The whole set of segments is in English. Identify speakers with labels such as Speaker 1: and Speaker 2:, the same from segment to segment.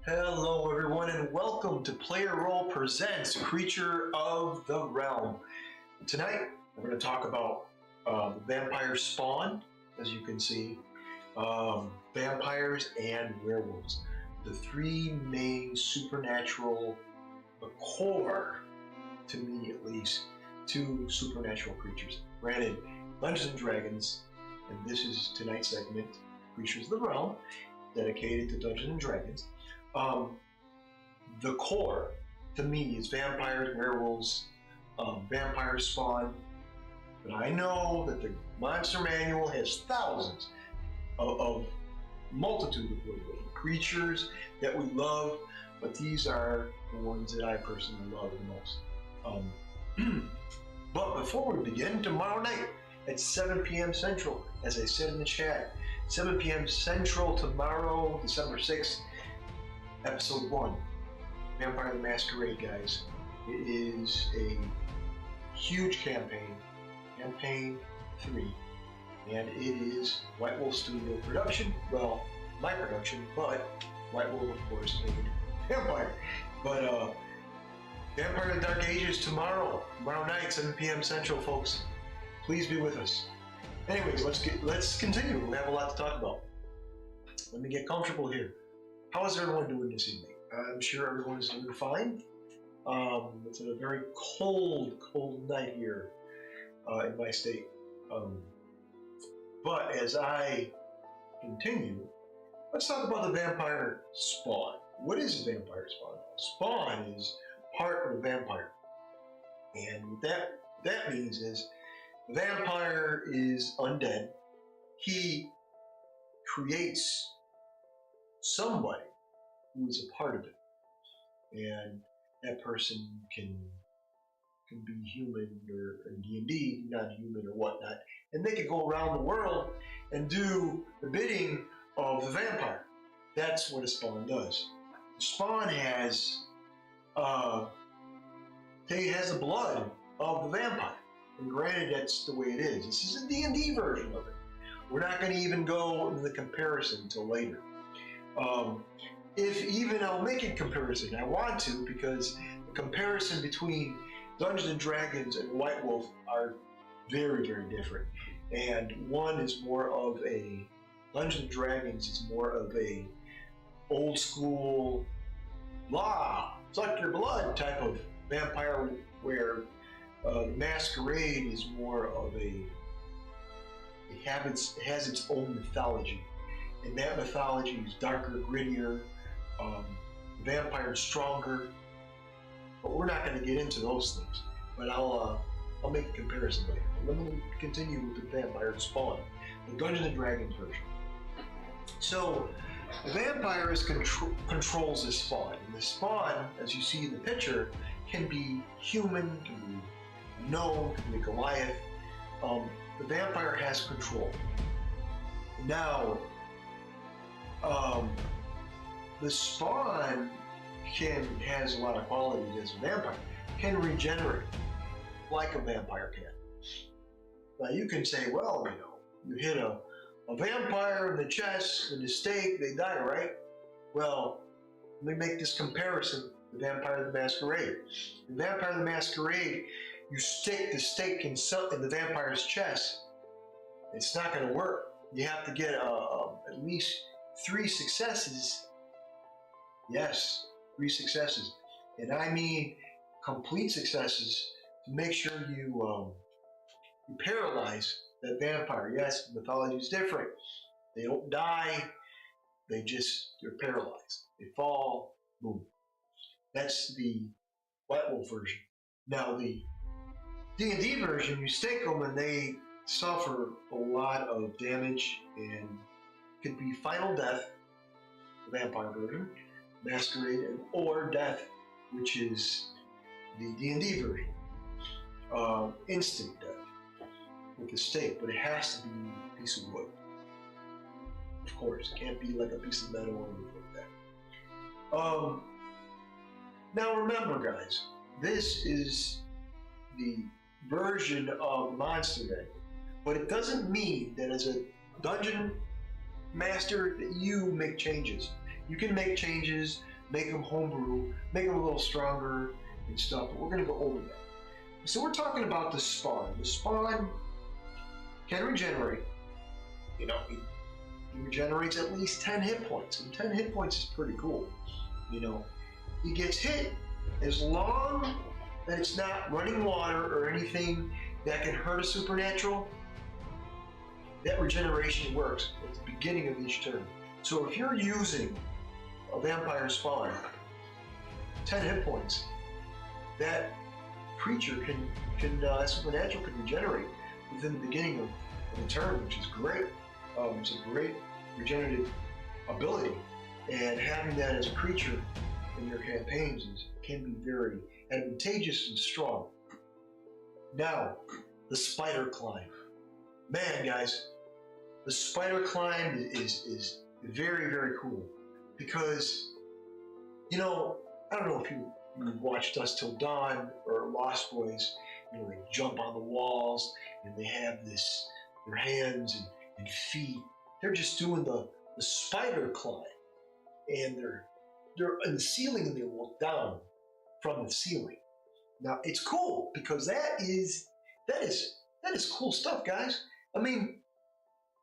Speaker 1: Hello everyone and welcome to Playerole presents Creature of the Realm. Tonight we're going to talk about vampire spawn, as you can see, vampires and werewolves. The three main supernatural, the core, to me at least, two supernatural creatures. Granted, Dungeons & Dragons, and this is tonight's segment, Creatures of the Realm, dedicated to Dungeons & Dragons. The core, to me, is vampires, werewolves, vampire spawn. But I know that the Monster Manual has thousands of multitude of creatures that we love, but these are the ones that I personally love the most. But before we begin, tomorrow night at 7 p.m. Central, as I said in the chat, 7 p.m. Central tomorrow, December 6th, Episode 1, Vampire the Masquerade, guys. It is a huge campaign, Campaign 3, and it is White Wolf Studio production. Well, my production, but White Wolf, of course, made Vampire. But Vampire the Dark Ages tomorrow night, 7 p.m. Central, folks. Please be with us. Anyways, let's continue. We have a lot to talk about. Let me get comfortable here. How is everyone doing this evening? I'm sure everyone is doing fine. It's a very cold night here in my state. But as I continue, let's talk about the vampire spawn. What is a vampire spawn? Spawn is part of a vampire. And what that means is the vampire is undead. He creates somebody who is a part of it, and that person can be human or D&D, not human or whatnot, and they can go around the world and do the bidding of the vampire. That's what a spawn does. The spawn has the blood of the vampire, and granted, that's the way it is. This is a D&D version of it. We're not going to even go into the comparison until later. If even I'll make a comparison, I want to, because the comparison between Dungeons & Dragons and White Wolf are very, very different. And one is more of a, Dungeons & Dragons is more of a old school, suck your blood type of vampire, where Masquerade is more of it has its own mythology. And that mythology is darker, grittier, vampire stronger, but we're not going to get into those things. But I'll make a comparison later. Let me continue with the vampire spawn, the Dungeons & Dragons version. So the vampire controls the spawn, and the spawn, as you see in the picture, can be human, can be gnome, can be Goliath. The vampire has control. Now, the spawn has a lot of qualities as a vampire. Can regenerate like a vampire can. Now you can say, well, you hit a vampire in the chest with a stake, they die, right? Well, let me make this comparison with Vampire the Masquerade. In Vampire the Masquerade, you stick the stake in the vampire's chest, it's not going to work. You have to get at least 3 successes. Yes, 3 successes. And I mean complete successes to make sure you paralyze that vampire. Yes, mythology is different. They don't die, they're paralyzed. They fall, boom. That's the White Wolf version. Now the D&D version, you stake them and they suffer a lot of damage, and could be final death, the vampire version, Masquerade, or death, which is the D&D version. Instant death with a stake, but it has to be a piece of wood. Of course, it can't be like a piece of metal or anything like that. Now remember, guys, this is the version of Monster Manual, but it doesn't mean that as a dungeon master that you make changes. You can make changes make them homebrew, make them a little stronger and stuff, but we're going to go over that. So we're talking about the spawn. The spawn can regenerate. You know, he regenerates at least 10 hit points, and 10 hit points is pretty cool. You know, he gets hit as long as it's not running water or anything that can hurt a supernatural. That regeneration works at the beginning of each turn. So if you're using a vampire spawn, 10 hit points, that creature that supernatural can regenerate within the beginning of the turn, which is great. It's a great regenerative ability, and having that as a creature in your campaigns can be very advantageous and strong. Now, the spider climb. Man, guys, the spider climb is very, very cool because, you know, I don't know if you watched Dusk Till Dawn or Lost Boys. You know, they jump on the walls and they have their hands and feet. They're just doing the spider climb, and they're in the ceiling and they look down from the ceiling. Now it's cool because that is cool stuff, guys. I mean,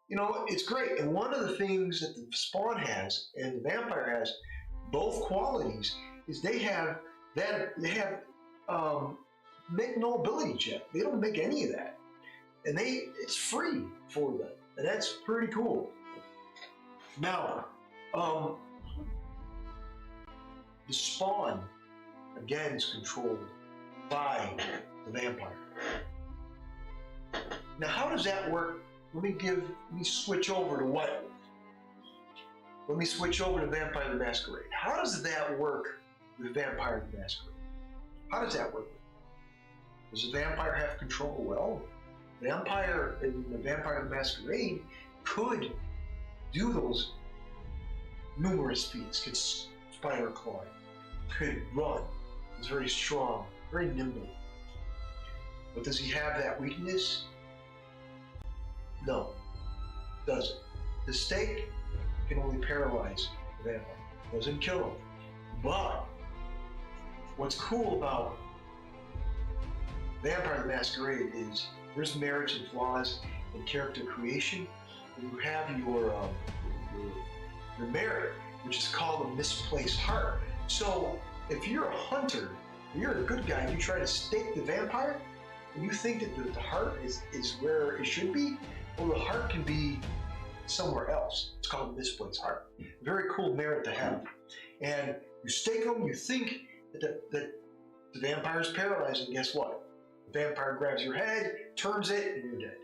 Speaker 1: you know, it's great. And one of the things that the spawn has and the vampire has, both qualities, is they have make no ability check. They don't make any of that, and it's free for them, and that's pretty cool. Now, the spawn again is controlled by the vampire. Now, how does that work? Let me switch over to what? Let me switch over to Vampire the Masquerade. How does that work with Vampire the Masquerade? How does that work? Does the vampire have control? Well, Vampire in the Vampire the Masquerade could do those numerous feats, could spider climb, could run. He's very strong, very nimble. But does he have that weakness? No, doesn't. The stake can only paralyze the vampire. Doesn't kill him. But what's cool about Vampire the Masquerade is there's merits and flaws in character creation. And you have your merit, which is called a misplaced heart. So if you're a hunter, you're a good guy, and you try to stake the vampire, and you think that the heart is where it should be, well, the heart can be somewhere else. It's called a misplaced heart. Very cool merit to have. And you stake them, you think that the vampire is paralyzed, and guess what? The vampire grabs your head, turns it, and you're dead.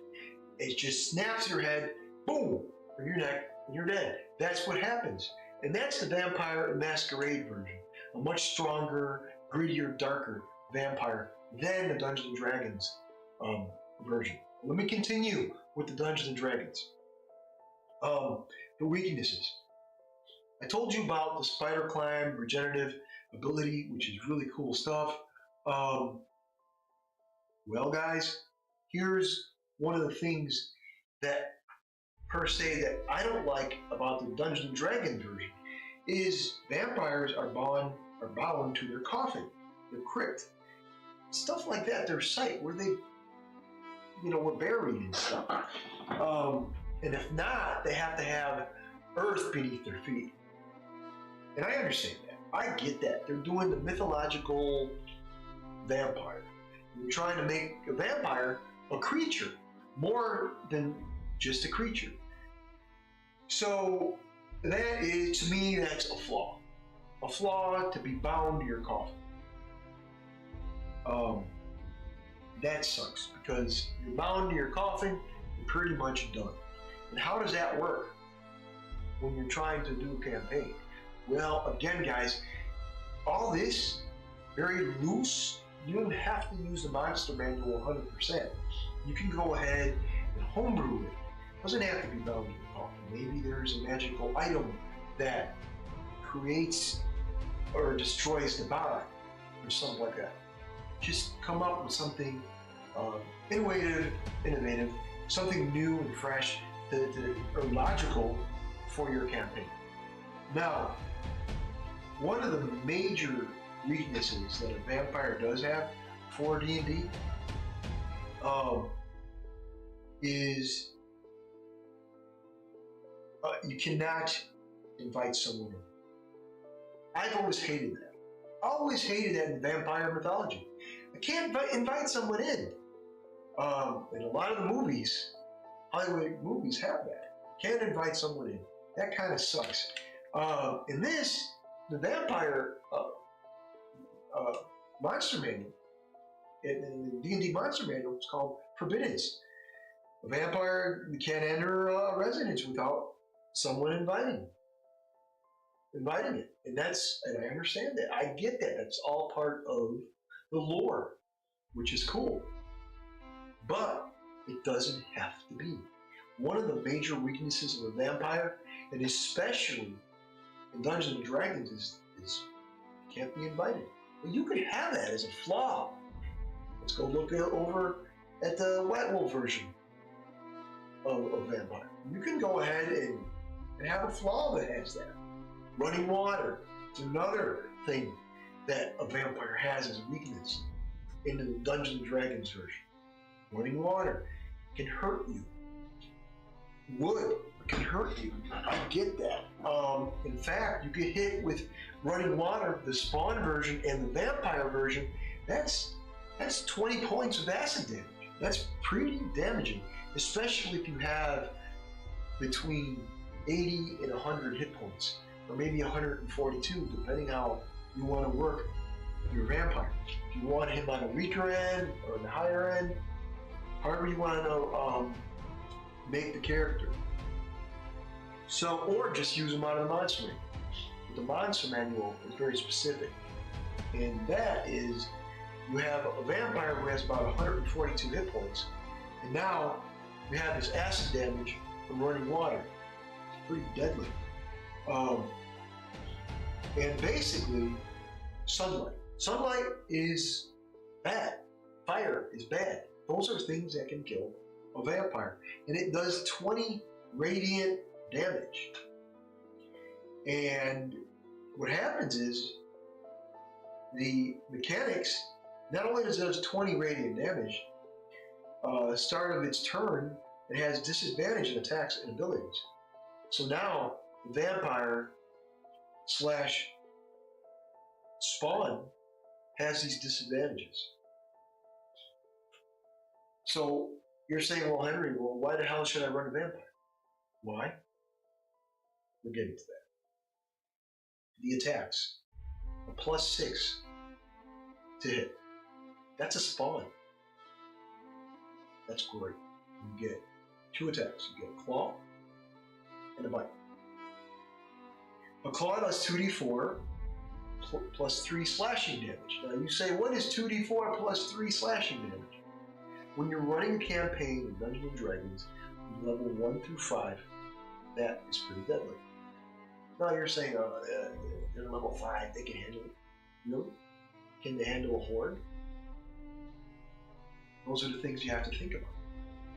Speaker 1: It just snaps your head, boom, or your neck, and you're dead. That's what happens. And that's the Vampire Masquerade version. A much stronger, grittier, darker vampire than the Dungeons & Dragons version. Let me continue with the Dungeons & Dragons. The weaknesses. I told you about the spider climb regenerative ability, which is really cool stuff. Well, guys, here's one of the things that, per se, that I don't like about the Dungeons and Dragons version is vampires are bound to their coffin, their crypt, stuff like that, their site where they, were buried and stuff. And if not, they have to have earth beneath their feet. And I understand that. I get that. They're doing the mythological vampire. They're trying to make a vampire a creature, more than just a creature. So that is, to me, that's a flaw. A flaw to be bound to your coffin. That sucks, because you're bound to your coffin, you're pretty much done. And how does that work when you're trying to do a campaign? Well, again, guys, all this, very loose. You don't have to use the monster manual 100%. You can go ahead and homebrew it. It doesn't have to be bound to your coffin. Maybe there's a magical item that creates or destroys the bond or something like that. Just come up with something innovative, something new and fresh or logical for your campaign. Now, one of the major weaknesses that a vampire does have for D&D is you cannot invite someone in. I've always hated that. I always hated that in vampire mythology. I can't invite someone in. And a lot of the movies, Hollywood movies, have that. Can't invite someone in. That kind of sucks. In this, the vampire monster manual, in the D&D monster manual, it's called Forbiddance. A vampire can't enter a residence without someone inviting it. And I understand that. I get that. That's all part of the lore, which is cool. But it doesn't have to be. One of the major weaknesses of a vampire, and especially in Dungeons and Dragons, is you can't be invited. Well, you could have that as a flaw. Let's go look over at the White Wolf version of vampire. You can go ahead and have a flaw that has that. Running water is another thing that a vampire has as a weakness in the Dungeons and Dragons version. Running water can hurt you. Wood can hurt you. I get that. In fact, you get hit with running water, the Spawn version and the vampire version. That's 20 points of acid damage. That's pretty damaging, especially if you have between 80 and 100 hit points, or maybe 142, depending how you want to work your vampire. If you want him on the weaker end or the higher end, however you want to make the character. So, or just use him out of the monster manual. But the monster manual is very specific, and that is you have a vampire who has about 142 hit points, and now you have this acid damage from running water. It's pretty deadly. And basically, sunlight. Sunlight is bad. Fire is bad. Those are things that can kill a vampire. And it does 20 radiant damage. And what happens is the mechanics, not only does it do 20 radiant damage, start of its turn, it has disadvantage in attacks and abilities. So now the vampire / spawn has these disadvantages. So you're saying, well, Henry, why the hell should I run a vampire? Why? We're getting to that. The attacks, a +6 to hit. That's a spawn. That's great. You get 2 attacks. You get a claw and a bite. A claw does 2d4 plus 3 slashing damage. Now you say, what is 2d4 plus 3 slashing damage? When you're running a campaign in Dungeons and Dragons, level 1 through 5, that is pretty deadly. Now you're saying, they're level 5, they can handle it. Really? Can they handle a horde? Those are the things you have to think about.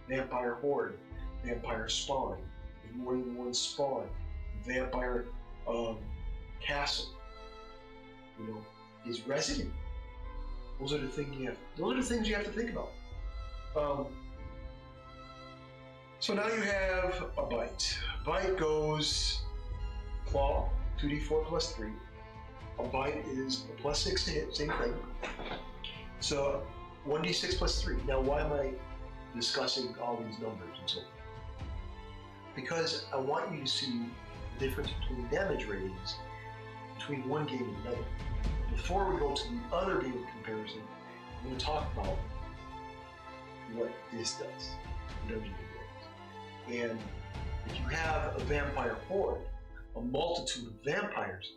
Speaker 1: Vampire horde, vampire spawn, more than one spawn, vampire castle. Is resident. Those are the things you have to think about. So now you have a bite. Bite goes claw, 2d4 plus 3. A bite is a +6 to hit, same thing. So 1d6 plus 3. Now why am I discussing all these numbers and so forth? Because I want you to see the difference between damage ratings between one game and another. Before we go to the other game comparison, I'm going to talk about what this does in Dungeons & Dragons. And if you have a vampire horde, a multitude of vampires,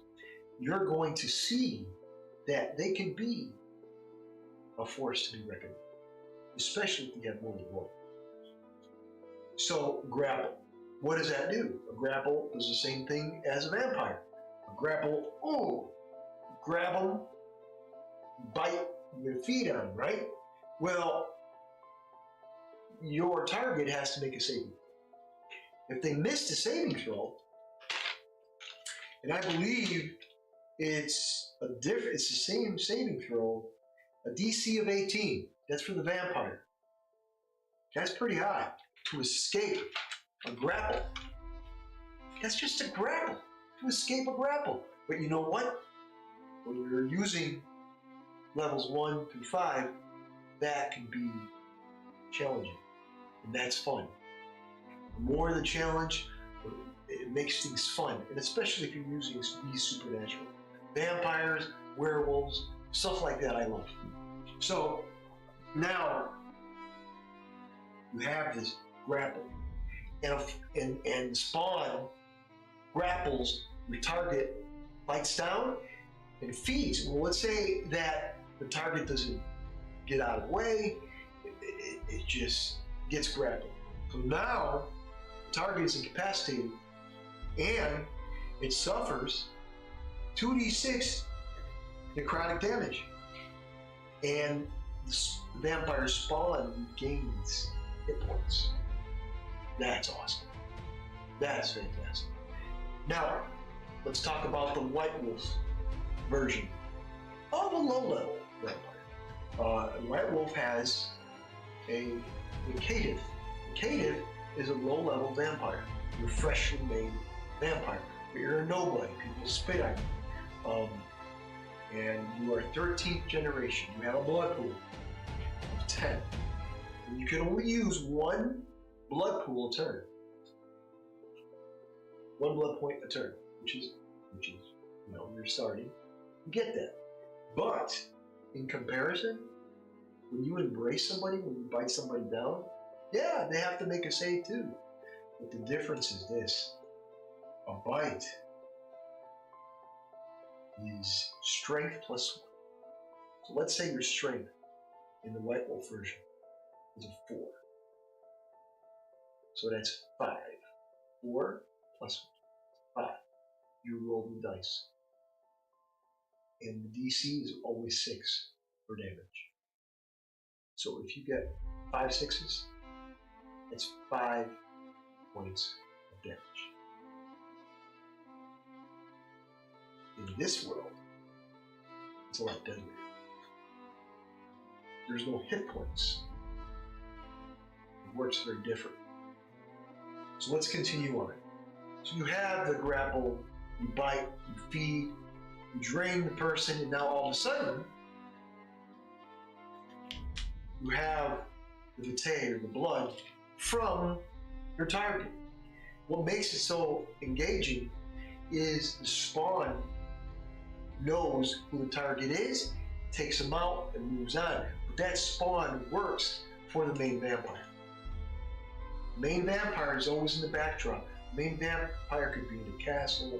Speaker 1: you're going to see that they can be a force to be reckoned with, especially if you have more than one. So, grapple. What does that do? A grapple does the same thing as a vampire. A grapple, grab them, bite your feet on them, right? Well, your target has to make a saving throw. If they miss the saving throw, and I believe It's the same saving throw, a DC of 18. That's for the vampire. That's pretty high. To escape a grapple. That's just a grapple. To escape a grapple. But you know what? When you're using levels 1 through 5, that can be challenging. And that's fun. The more the challenge, it makes things fun. And especially if you're using these supernatural. Vampires, werewolves, stuff like that I love. So now you have this grapple. And spawn grapples your target, bites down, and feeds. Well, let's say that the target doesn't get out of the way, it just gets grappled. So now the target is incapacitated and it suffers 2d6 necrotic damage. And the vampire spawn gains hit points. That's awesome. That's fantastic. Now, let's talk about the White Wolf version of a low-level vampire. White Wolf has a caitiff. A caitiff is a low-level vampire. You're a freshly made vampire. You're a nobody. People spit on you. And you are 13th generation. You have a blood pool of 10. And you can only use one blood pool a turn. One blood point a turn, which is you're starting. You get that. But in comparison, when you embrace somebody, when you bite somebody down, yeah, they have to make a save too. But the difference is this: a bite is strength plus 1. So let's say your strength in the White Wolf version is a 4. So that's 5. 4 plus 5. You roll the dice. And the DC is always 6 for damage. So if you get 5 6s, that's 5 points of damage. In this world, it's a lot deadlier. There's no hit points. It works very different. So let's continue on. So you have the grapple, you bite, you feed, you drain the person, and now all of a sudden, you have the vitae, or the blood, from your target. What makes it so engaging is the spawn knows who the target is, takes them out, and moves on. But that spawn works for the main vampire. The main vampire is always in the backdrop. The main vampire could be in a castle,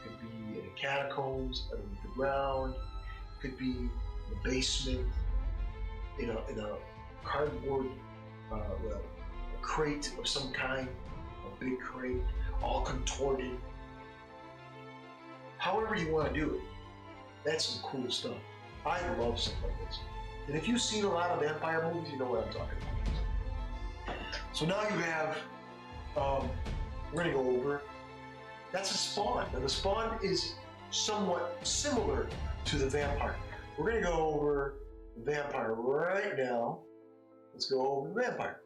Speaker 1: could be in a catacombs, underneath the ground, could be in the basement, in a cardboard, a crate of some kind, a big crate, all contorted. However you want to do it, that's some cool stuff. I love stuff like this. And if you've seen a lot of vampire movies, you know what I'm talking about. So now you have, we're going to go over, that's a spawn. Now the spawn is somewhat similar to the vampire. We're going to go over the vampire right now. Let's go over the vampire.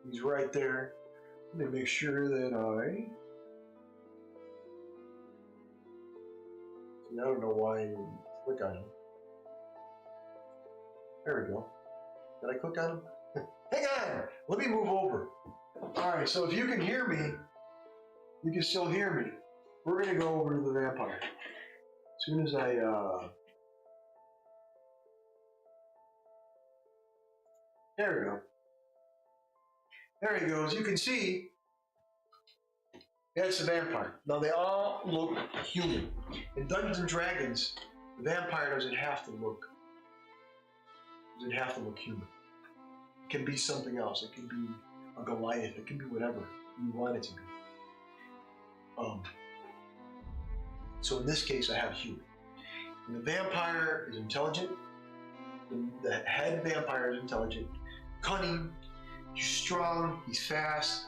Speaker 1: He's right there. Let me make sure that I don't know why I didn't click on him. There we go. Did I click on him? Hang on! Let me move over. Alright, so if you can hear me, you can still hear me. We're going to go over to the vampire. As soon as I... There we go. There he goes. You can see that's the vampire. Now they all look human. In Dungeons and Dragons, the vampire doesn't have to look human. It can be something else. It can be a Goliath. It can be whatever you want it to be. So in this case, I have human. And the vampire is intelligent. The head vampire is intelligent, cunning. He's strong. He's fast.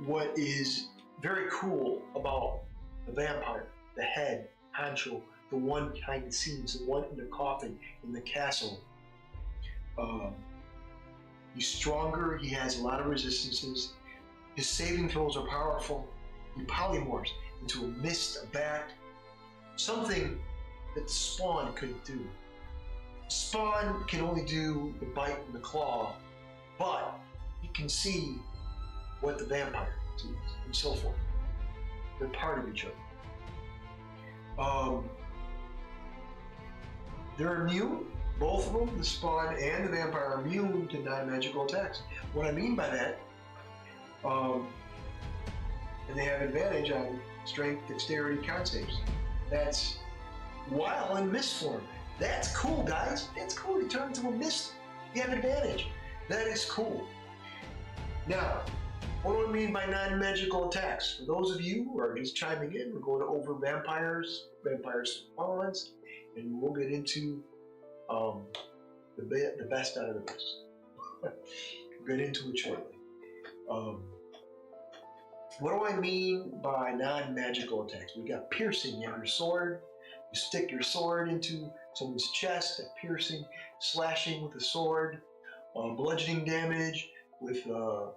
Speaker 1: What is very cool about the vampire, the head, honcho, the one behind the scenes, the one in the coffin in the castle. He's stronger, he has a lot of resistances, his saving throws are powerful, he polymorphs into a mist, a bat, something that the Spawn couldn't do. Spawn can only do the bite and the claw, but he can see what the vampire sees, and so forth. They're part of each other. They're immune, both of them, the Spawn and the vampire, are immune to non-magical attacks. What I mean by that, and they have advantage on strength, dexterity, con saves. That's while in mist form. That's cool, guys. That's cool. You turn into a mist. You have advantage. That is cool. Now, what do I mean by non-magical attacks? For those of you who are just chiming in, we're going over vampires, spawns, and we'll get into the best out of the best. We'll get into it shortly. What do I mean by non-magical attacks? We got piercing. You have your sword. You stick your sword into someone's chest, that piercing, slashing with a sword, bludgeoning damage with a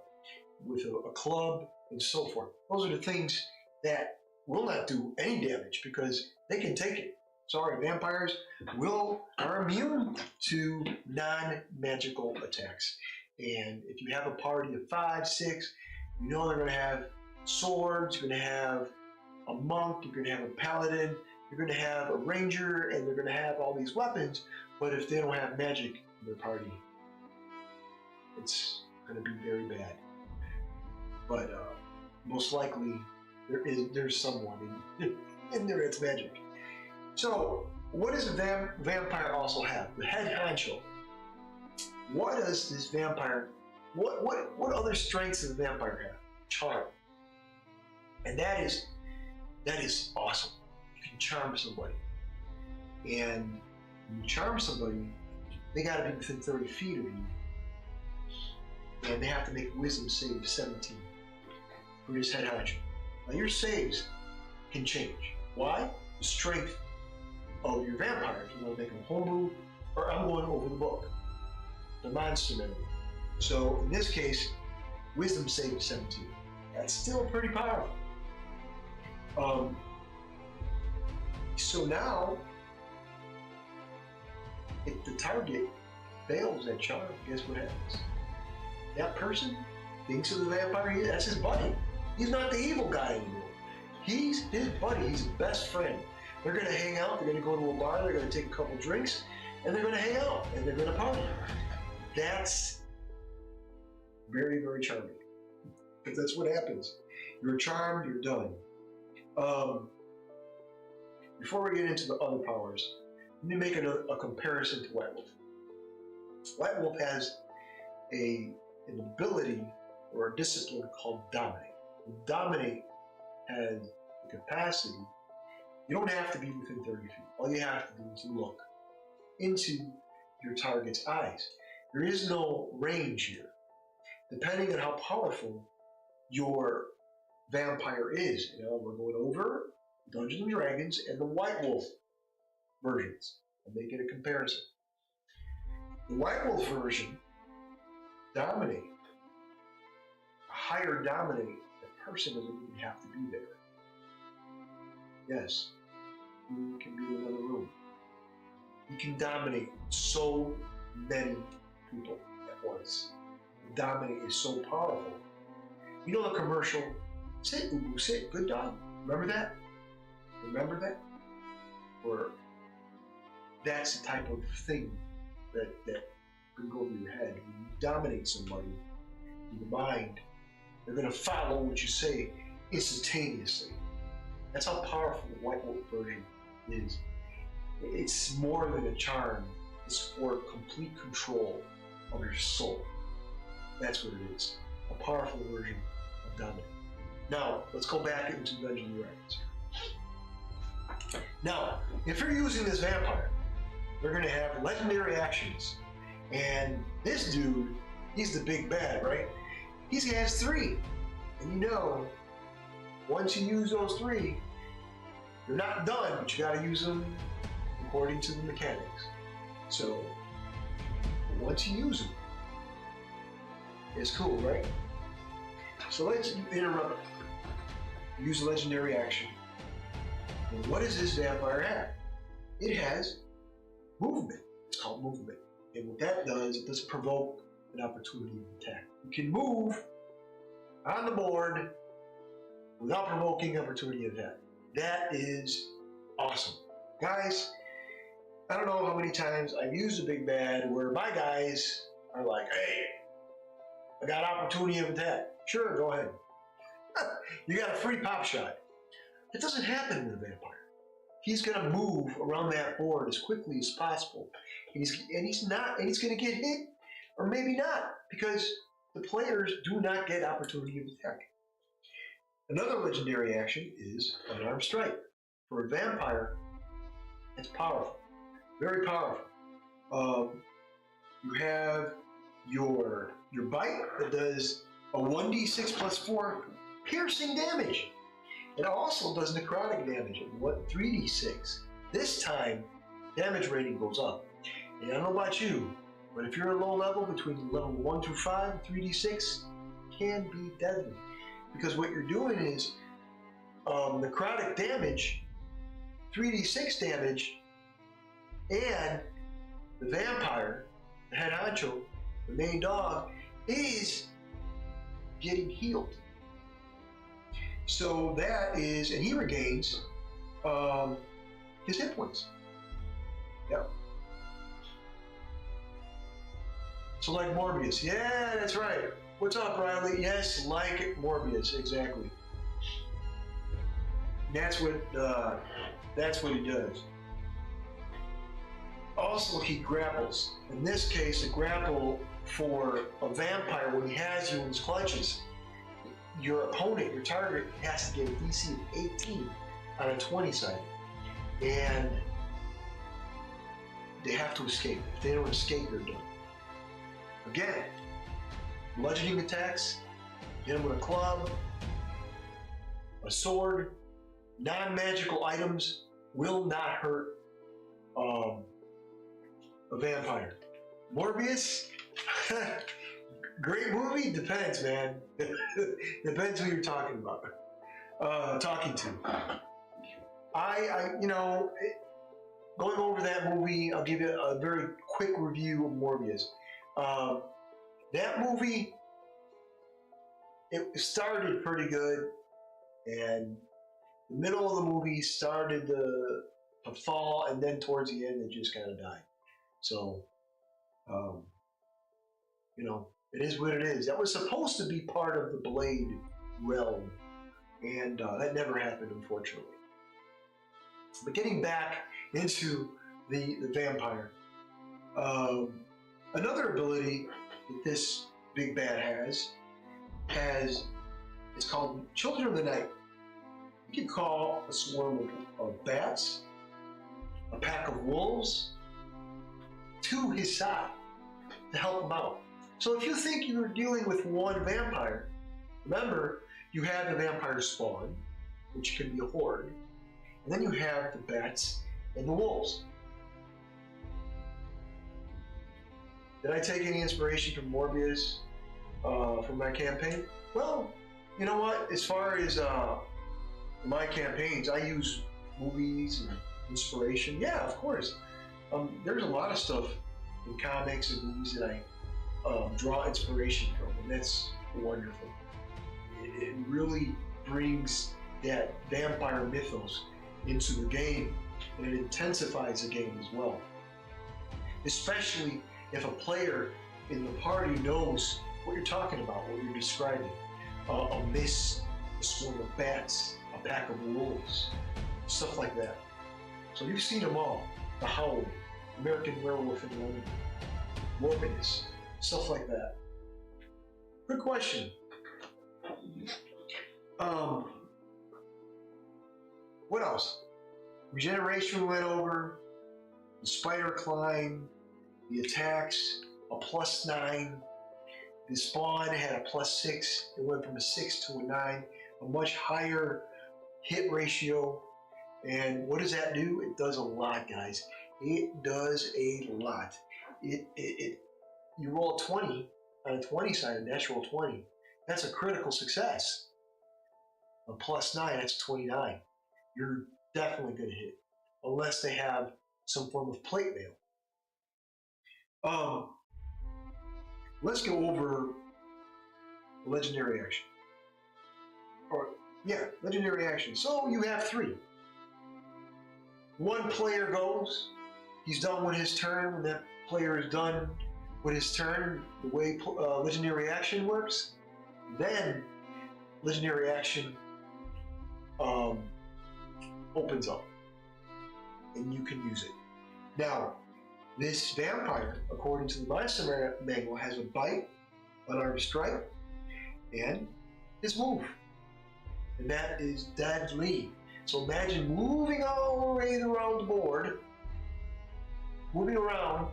Speaker 1: club, and so forth. Those are the things that will not do any damage because they can take it. Sorry, vampires are immune to non-magical attacks. And if you have a party of 5, 6, you know they're going to have swords, you're going to have a monk, you're going to have a paladin, you're going to have a ranger, and they're going to have all these weapons. But if they don't have magic in their party, it's going to be very bad. But most likely there's someone in there that's magic. So what does a vampire also have? The head honcho. What does this vampire? What other strengths does the vampire have? Charm. And that is awesome. You can charm somebody. And when you charm somebody, they got to be within 30 feet of you. And they have to make wisdom save 17 for his head honcho. Now your saves can change. Why? The strength of your vampire. If you want to make them homebrew, or I'm going over the book. The monster memory. So in this case, wisdom save 17. That's still pretty powerful. So now, if the target fails that charm, guess what happens? That person thinks of the vampire, that's his buddy. He's not the evil guy anymore. He's his buddy, he's his best friend. They're gonna hang out, they're gonna go to a bar, they're gonna take a couple drinks, and they're gonna hang out, and they're gonna party. That's very, very charming. Because that's what happens. You're charmed, you're done. Before we get into the other powers, let me make a comparison to White Wolf. White Wolf has an ability or a discipline called Dominate. Dominate has the capacity. You don't have to be within 30 feet. All you have to do is look into your target's eyes. There is no range here. Depending on how powerful your vampire is. You know, we're going over Dungeons & Dragons and the White Wolf versions. I'm making a comparison. The White Wolf version, Dominate, a higher Dominate, the person doesn't even have to be there. Yes, you can be in another room. You can dominate so many people at once. Dominate is so powerful. You know the commercial, sit, Ubu, sit, good dog. Remember that? Remember that? Or that's the type of thing that can go over your head. When you dominate somebody in the mind, they're going to follow what you say instantaneously. That's how powerful the White Wolf version is. It's more than a charm. It's for complete control of your soul. That's what it is. A powerful version of Dominate. Now, let's go back into Dungeons & Dragons. Now, if you're using this vampire, they're going to have legendary actions. And this dude, he's the big bad, right? He has 3. And you know, once you use those 3, They're not done, but you got to use them according to the mechanics. So once you use them, it's cool, right? So let's interrupt. Use a legendary action. And what does this vampire have? It has movement. It's called movement. And what that does, it doesn't provoke an opportunity of attack. You can move on the board without provoking opportunity of attack. That is awesome. Guys, I don't know how many times I've used a big bad where my guys are like, hey, I got opportunity of attack. Sure, go ahead. You got a free pop shot. It doesn't happen with a vampire. He's going to move around that board as quickly as possible. And he's going to get hit, or maybe not, because the players do not get opportunity of attack. Another legendary action is unarmed strike. For a vampire, it's powerful, very powerful. You have your bite that does a 1d6 plus 4 piercing damage. It also does necrotic damage at 3d6. This time, damage rating goes up. And I don't know about you, but if you're at low level, between level 1 through 5, 3d6 can be deadly. Because what you're doing is necrotic damage, 3d6 damage, and the vampire, the head honcho, the main dog, is getting healed. So that is, and he regains his hit points. Yep. So like Morbius. Yeah, that's right. What's up, Riley? Yes, like Morbius, exactly. That's what he does. Also, he grapples. In this case, a grapple for a vampire, when he has you in his clutches, your opponent, your target, has to get a DC of 18 on a 20 side. And they have to escape. If they don't escape, they're done. Again, bludgeoning attacks, hit him with a club, a sword, non-magical items will not hurt a vampire. Morbius, great movie? Depends, man. Depends who you're talking about. Talking to. Going over that movie, I'll give you a very quick review of Morbius. That movie, it started pretty good, and the middle of the movie started to fall, and then towards the end, it just kind of died. So, it is what it is. That was supposed to be part of the Blade realm, and that never happened, unfortunately. But getting back into the vampire, another ability that this big bad has, it's called Children of the Night. You can call a swarm of bats, a pack of wolves, to his side to help him out. So if you think you're dealing with one vampire, remember, you have the vampire spawn, which can be a horde, and then you have the bats and the wolves. Did I take any inspiration from Morbius for my campaign? Well, you know what? As far as my campaigns, I use movies and inspiration. Yeah, of course. There's a lot of stuff in comics and movies that I draw inspiration from, and that's wonderful. It really brings that vampire mythos into the game, and it intensifies the game as well. Especially if a player in the party knows what you're talking about, what you're describing. A mist, a swarm of bats, a pack of wolves, stuff like that. So you've seen them all. The Howl, American Werewolf in London, Morbius, stuff like that. Good question. What else? Regeneration went over, the spider climb, the attacks, a +9. The spawn had a +6. It went from a 6 to a 9, a much higher hit ratio. And what does that do? It does a lot, guys. It does a lot. You roll a 20 on a 20 side, a natural 20. That's a critical success. A plus 9, that's 29. You're definitely going to hit, unless they have some form of plate mail. Let's go over legendary action. Legendary action. So you have 3. One player goes, he's done with his turn. When that player is done with his turn, the way legendary action works, then legendary action opens up and you can use it. Now, this vampire, according to the Monster Manual, has a bite, unarmed strike, and his move. And that is deadly. So imagine moving all the way around the board, moving around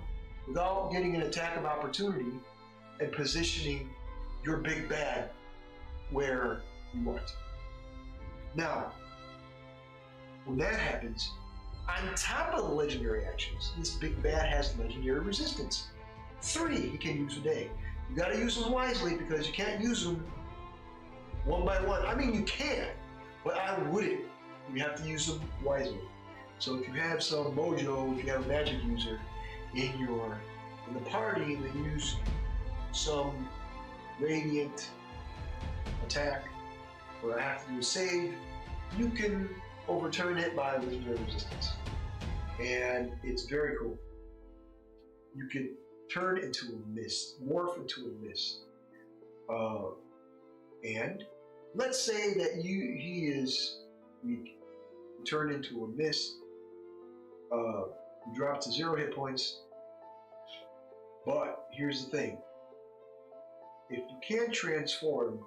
Speaker 1: without getting an attack of opportunity and positioning your big bad where you want. Now, when that happens, on top of the legendary actions, this big bad has legendary resistance. 3 he can use a day. You gotta use them wisely because you can't use them one by one. I mean, you can, but I wouldn't. You have to use them wisely. So if you have some mojo, if you have a magic user in the party and they use some radiant attack, or I have to do a save, you can overturn it by legendary resistance. And it's very cool. You can turn into a mist, morph into a mist. And let's say that he is weak. You turn into a mist. You drop to 0 hit points. But here's the thing. If you can transform,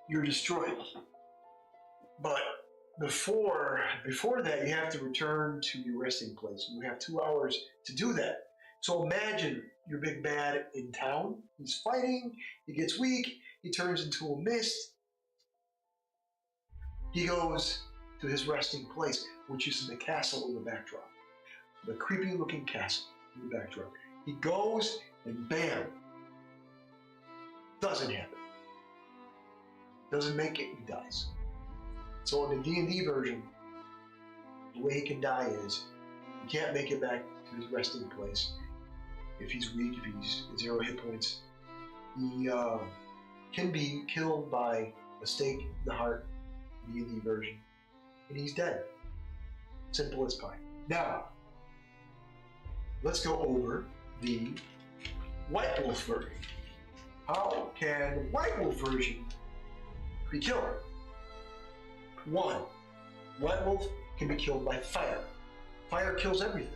Speaker 1: you're destroyed. But before that, you have to return to your resting place. You have 2 hours to do that. So imagine your big bad in town. He's fighting. He gets weak. He turns into a mist. He goes to his resting place, which is in the castle in the backdrop. The creepy looking castle in the backdrop. He goes and bam. Doesn't happen. Doesn't make it, he dies. So in the D&D version, the way he can die is, he can't make it back to his resting place. If he's weak, if he's at 0 hit points, he can be killed by a stake in the heart, D&D version, and he's dead. Simple as pie. Now, let's go over the White Wolf version. How can the White Wolf version be killed? 1. White Wolf can be killed by fire. Fire kills everything.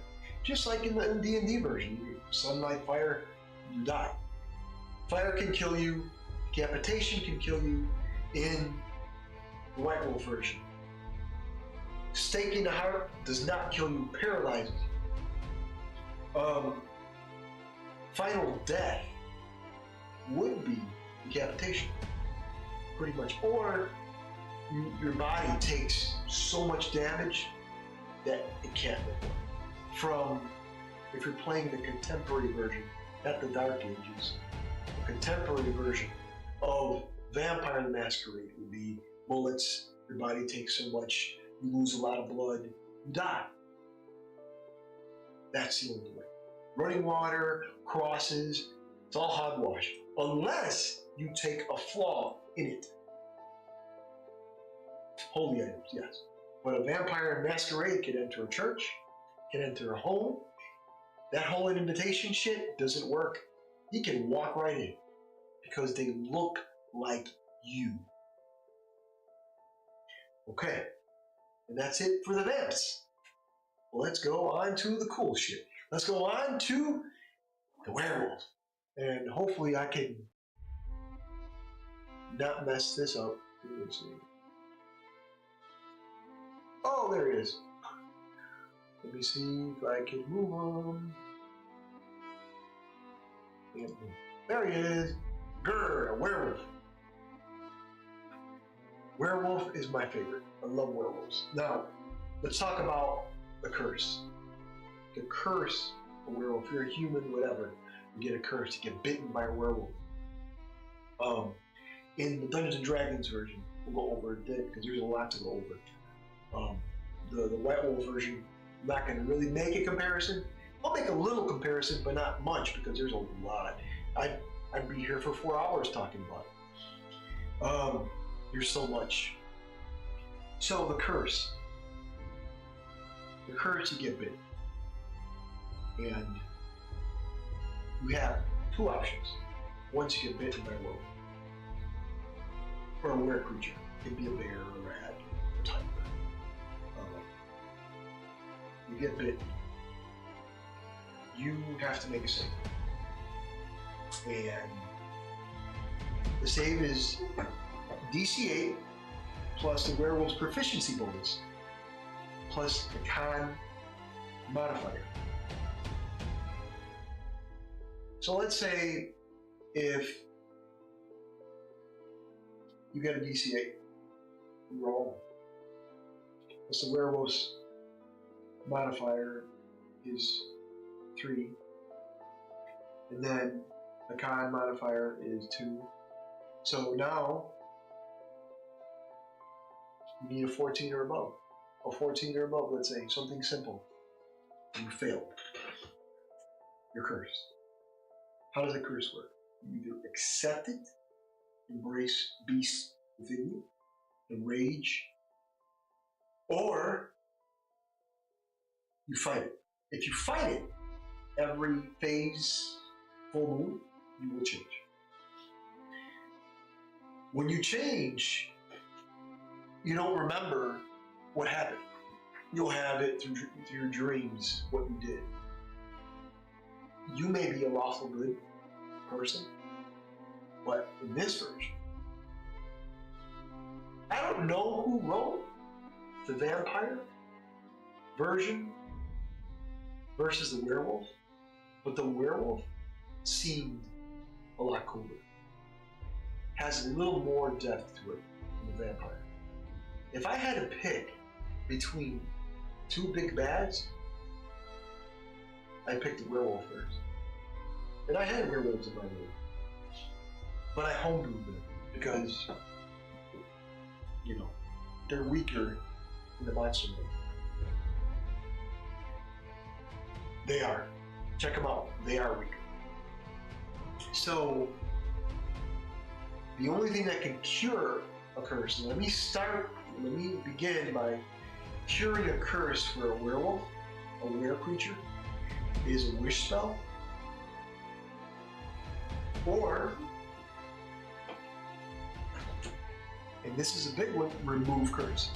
Speaker 1: Just like in the D&D version. Sunlight, fire, you die. Fire can kill you. Decapitation can kill you in the White Wolf version. Stake in the heart does not kill you, paralyzes you. Final death would be decapitation, pretty much. Or your body takes so much damage that it can't live on. From, if you're playing the contemporary version, not the Dark Ages, the contemporary version of Vampire the Masquerade would be bullets, your body takes so much, you lose a lot of blood, you die. That's the only way. Running water, crosses, it's all hogwash, unless you take a flaw in it. Holy items, yes. But a Vampire Masquerade can enter a church, can enter a home. That whole invitation shit doesn't work. He can walk right in because they look like you. Okay, and that's it for the vamps. Let's go on to the cool shit. Let's go on to the werewolf. And hopefully I can not mess this up. Let's see. Oh, there it is. Let me see if I can move on. There he is. Grr, a werewolf. Werewolf is my favorite. I love werewolves. Now, let's talk about the curse. The curse of a werewolf. If you're a human, whatever, you get a curse. You get bitten by a werewolf. In the Dungeons and Dragons version, we'll go over it because there's a lot to go over. The White Wolf version, I'm not going to really make a comparison. I'll make a little comparison, but not much because there's a lot. I'd be here for 4 hours talking about it. There's so much. So the curse. The curse, you get bitten. And you have two options. Once you get bitten by a werewolf. Or a were creature. It can be a bear, a rat, a tiger. You get bitten. You have to make a save. And the save is DC 8 plus the werewolf's proficiency bonus plus the con modifier. So let's say if you get a DC 8, roll. Plus the werewolf's modifier is 3. And then the con modifier is 2. So now you need a 14 or above. A 14 or above, let's say, something simple. You failed. You're cursed. How does a curse work? You either accept it, embrace beast within you, the rage, or you fight it. If you fight it, every phase, full moon, you will change. When you change, you don't remember what happened. You'll have it through your dreams, what you did. You may be a lawful good person, but in this version, I don't know who wrote the vampire version versus the werewolf, but the werewolf seemed a lot cooler. Has a little more depth to it than the vampire. If I had to pick between two big bads, I picked the werewolf first. And I had werewolves in my room. But I homebrewed them because, you know, they're weaker in the monster mode. They are. Check them out. They are weaker. So, the only thing that can cure a curse, and let me begin by curing a curse for a werewolf, a were creature, is a wish spell, or, and this is a big one, remove curse.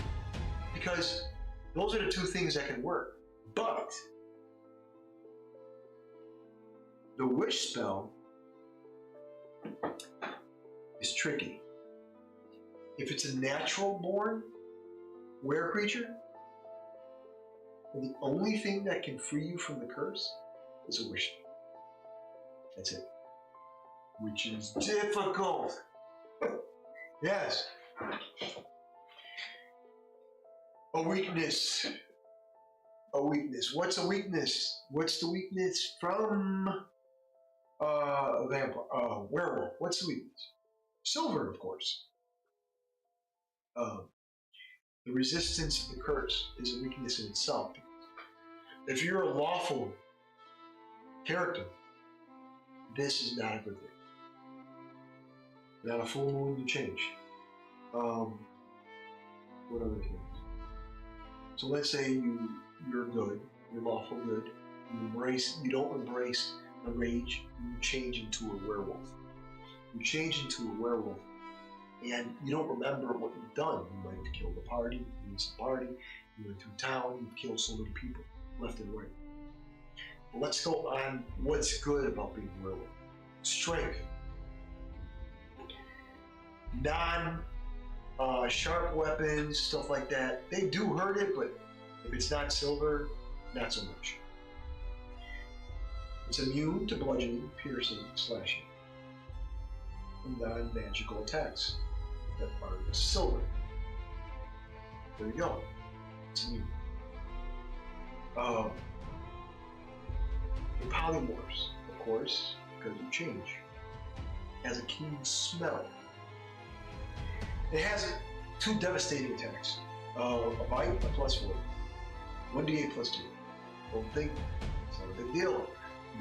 Speaker 1: Because those are the two things that can work. But the wish spell is tricky. If it's a natural born were creature, the only thing that can free you from the curse is a wish. That's it. Which is difficult. Yes. A weakness. A weakness. What's a weakness? What's the weakness from a vampire, werewolf? What's the weakness? Silver, of course. The resistance to the curse is a weakness in itself. If you're a lawful character, this is not a good thing. Not a full moon, you change. What other things? So let's say you're good, you're lawful good. You don't embrace a rage. You change into a werewolf. You change into a werewolf, and you don't remember what you've done. You might have killed a party, you missed a party, you went through town, you killed so many people, left and right. But let's go on what's good about being a werewolf. Strength. Sharp weapons, stuff like that, they do hurt it, but if it's not silver, not so much. It's immune to bludgeoning, piercing, slashing, and non-magical attacks that are silver. There you go. It's new. The polymorphs, of course, because you change. It has a keen smell. It has 2 devastating attacks. A bite, a +4. 1d8 +2. Don't think it's not a big deal.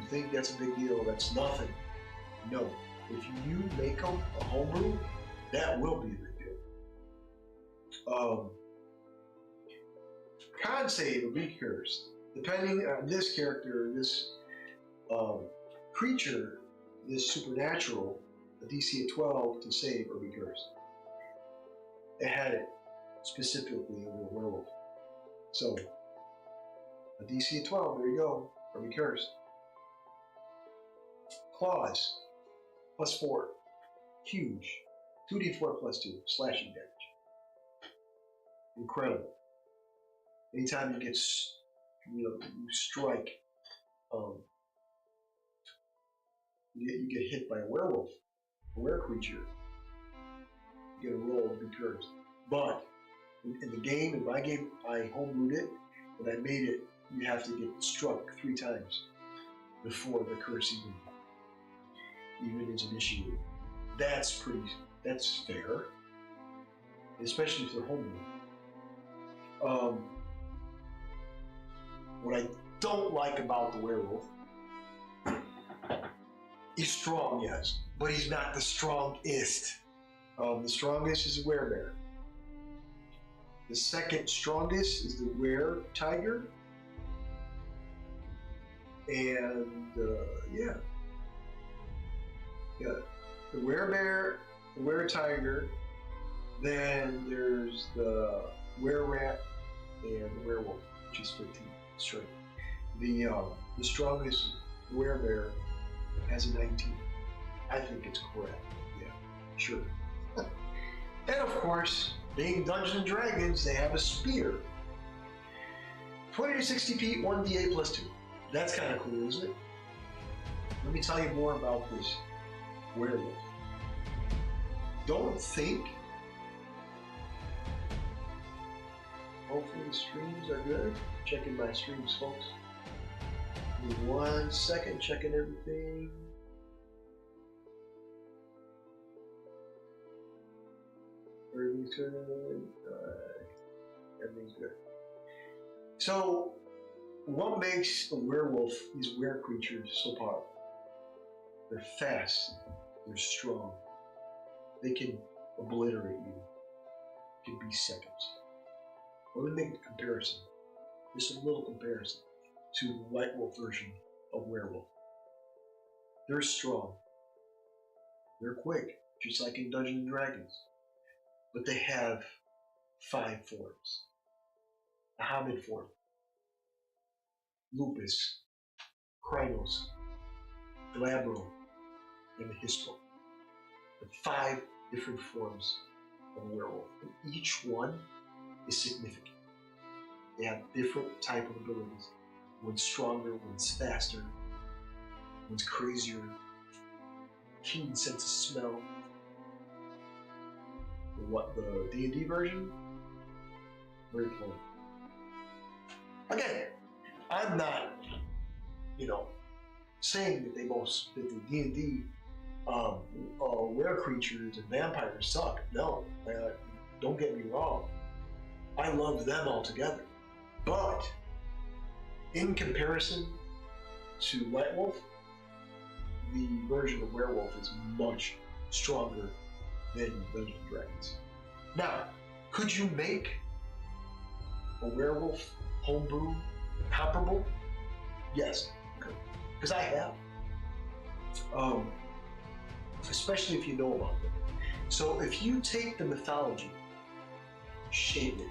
Speaker 1: You think that's a big deal, that's nothing. No. If you make a homebrew, that will be a big deal. Con save will be cursed. Depending on this character, this creature, this supernatural, a DC of 12 to save or be cursed. It had it specifically over a werewolf. So, a DC of 12, there you go, or be cursed. Claws, +4, huge. 2d4 +2, slashing damage. Incredible. Anytime you get, you strike, you get hit by a werewolf, a were creature, you get a roll to be cursed. But in the game, in my game, I homebrewed it, and I made it, you have to get struck 3 times before the curse even is initiated. That's fair, especially if they're homebrewed. What I don't like about the werewolf, he's strong, yes, but he's not the strongest. The strongest is the werebear. The second strongest is the were-tiger. And, the werebear, the were-tiger, then there's the were-rat, and the werewolf, which is 15 strength. The strongest werebear has a 19. I think it's correct. Yeah, sure. And of course, being Dungeons & Dragons, they have a spear. 20 to 60 feet, 1d8 +2. That's kind of cool, isn't it? Let me tell you more about this werewolf. Don't think. Hopefully the streams are good. Checking my streams, folks. Give me 1 second, checking everything. Everything's good. Everything's good. So, what makes a werewolf, these were creatures, so powerful? They're fast. They're strong. They can obliterate you. It can be seconds. Let me make a comparison. Just a little comparison to the White Wolf version of werewolf. They're strong. They're quick, just like in Dungeons & Dragons. But they have 5 forms. The Hominid form, Lupus, Krynos, Glabro, and Histro. The 5 different forms of a werewolf. And each one is significant. They have different type of abilities. One's stronger, one's faster, one's crazier, keen sense of smell. The D&D version, very plain. Again, I'm not, saying that the D&D were creatures and vampires suck. No, don't get me wrong. I love them all together. But in comparison to White Wolf, the version of werewolf is much stronger than Dungeons & Dragons. Now, could you make a werewolf homebrew comparable? Yes, you could. Because I have. Especially if you know about them. So if you take the mythology, shape it,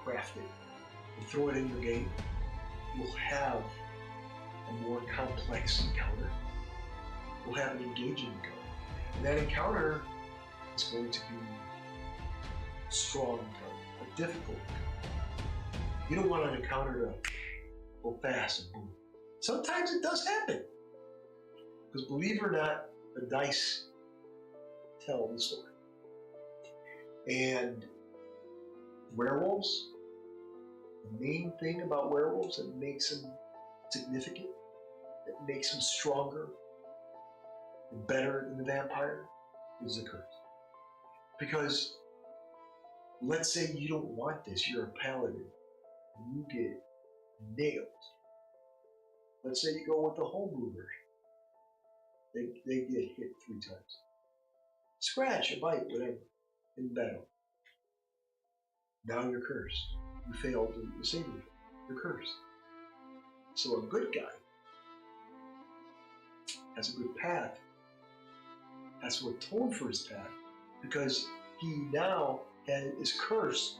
Speaker 1: craft it, and throw it in your game, you'll have a more complex encounter. You'll have an engaging encounter. And that encounter is going to be a strong encounter, a difficult encounter. You don't want an encounter to go fast and boom. Sometimes it does happen. Because believe it or not, the dice tell the story. And Werewolves, the main thing about werewolves that makes them significant, that makes them stronger and better than the vampire, is the curse. Because let's say you don't want this, you're a paladin, and you get nailed. Let's say you go with the homebrew version. They get hit 3 times. Scratch, a bite, whatever, in battle. Now you're cursed. You failed the saving. You're cursed. So a good guy has a good path, has to atone for his path, because he now is cursed,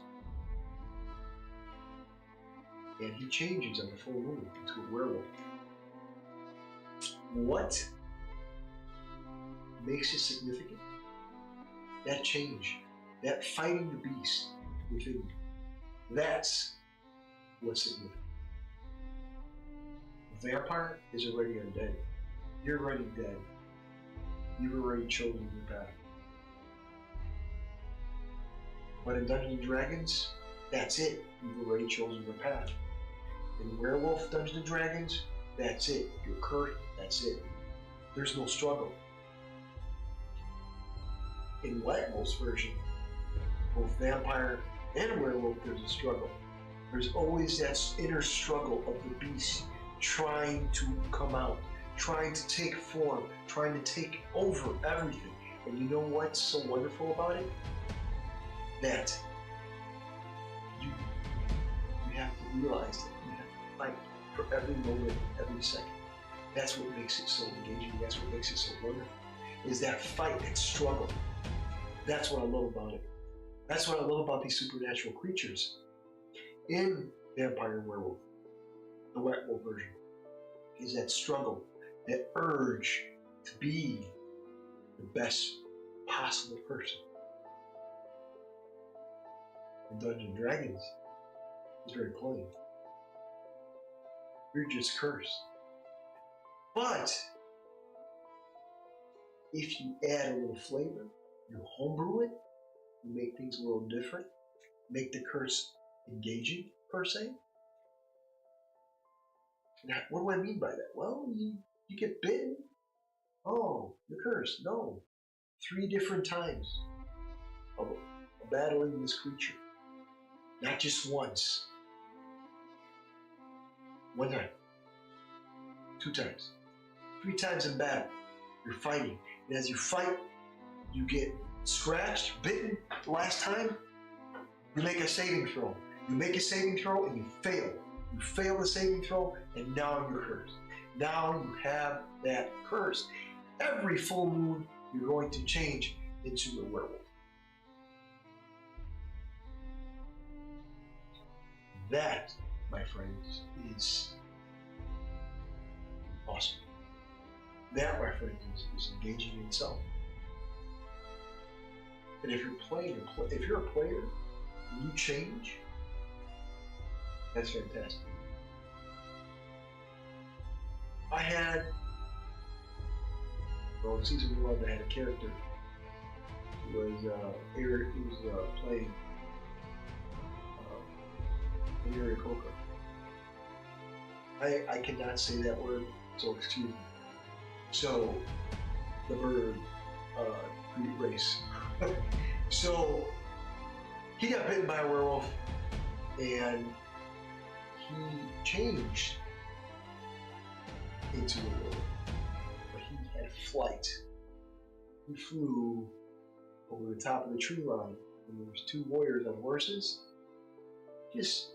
Speaker 1: and he changes on the full moon into a werewolf. What makes it significant? That change, that fighting the beast within you. That's what's significant. A vampire is already undead. You're already dead. You've already chosen your path. But in Dungeons & Dragons, that's it. You've already chosen your path. In Werewolf Dungeons & Dragons, that's it. You're cursed, that's it. There's no struggle. In White Wolf's version, both vampire and werewolf, there's a struggle. There's always that inner struggle of the beast trying to come out, trying to take form, trying to take over everything. And you know what's so wonderful about it? That you have to realize that you have to fight for every moment, every second. That's what makes it so engaging. That's what makes it so wonderful. Is that fight, that struggle. That's what I love about it. That's what I love about these supernatural creatures in Vampire and Werewolf, the White Wolf version, is that struggle, that urge to be the best possible person. In Dungeons & Dragons, it's very plain. You're just cursed. But if you add a little flavor, you homebrew it, you make things a little different, make the curse engaging, per se. Now, what do I mean by that? Well, you get bitten. Oh, you're cursed. No. 3 different times of battling this creature. Not just once. 1 time. 2 times. 3 times in battle. You're fighting. And as you fight, you get scratched, bitten. The last time, you make a saving throw. You make a saving throw and you fail. You fail the saving throw and now you're cursed. Now you have that curse. Every full moon, you're going to change into a werewolf. That, my friends, is awesome. That, my friends, is engaging in itself. And if you're a player and you change, that's fantastic. I had, in season 1, I had a character who was playing Area Coca. I cannot say that word, so excuse me. So, the bird race. So, he got bitten by a werewolf, and he changed into a werewolf. But he had flight. He flew over the top of the tree line, and there was 2 warriors on horses. Just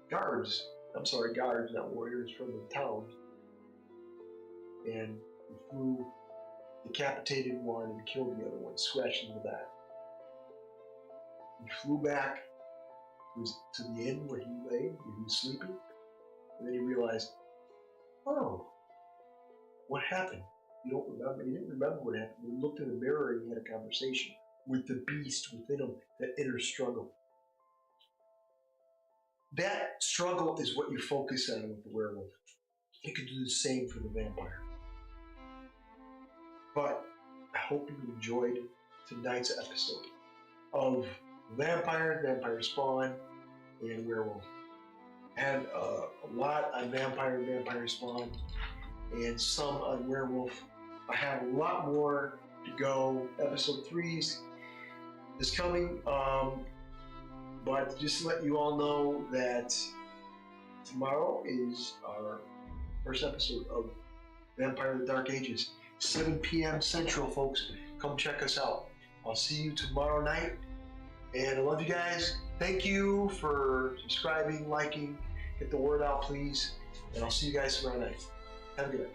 Speaker 1: guards, not warriors, from the town. And he flew, decapitated one and killed the other one, scratched him in the back. He flew back to the inn where he lay, where he was sleeping, and then he realized, oh, what happened? He didn't remember what happened. He looked in the mirror and he had a conversation with the beast within him, that inner struggle. That struggle is what you focus on with the werewolf. You can do the same for the vampire. But I hope you enjoyed tonight's episode of vampire spawn, and werewolf. And a lot on vampire spawn, and some on werewolf. I have a lot more to go. Episode 3 is coming, but just to let you all know that tomorrow is our first episode of Vampire: The Dark Ages, 7 p.m. Central, folks. Come check us out. I'll see you tomorrow night, and I love you guys. Thank you for subscribing, liking, get the word out, please, and I'll see you guys tomorrow night. Have a good night.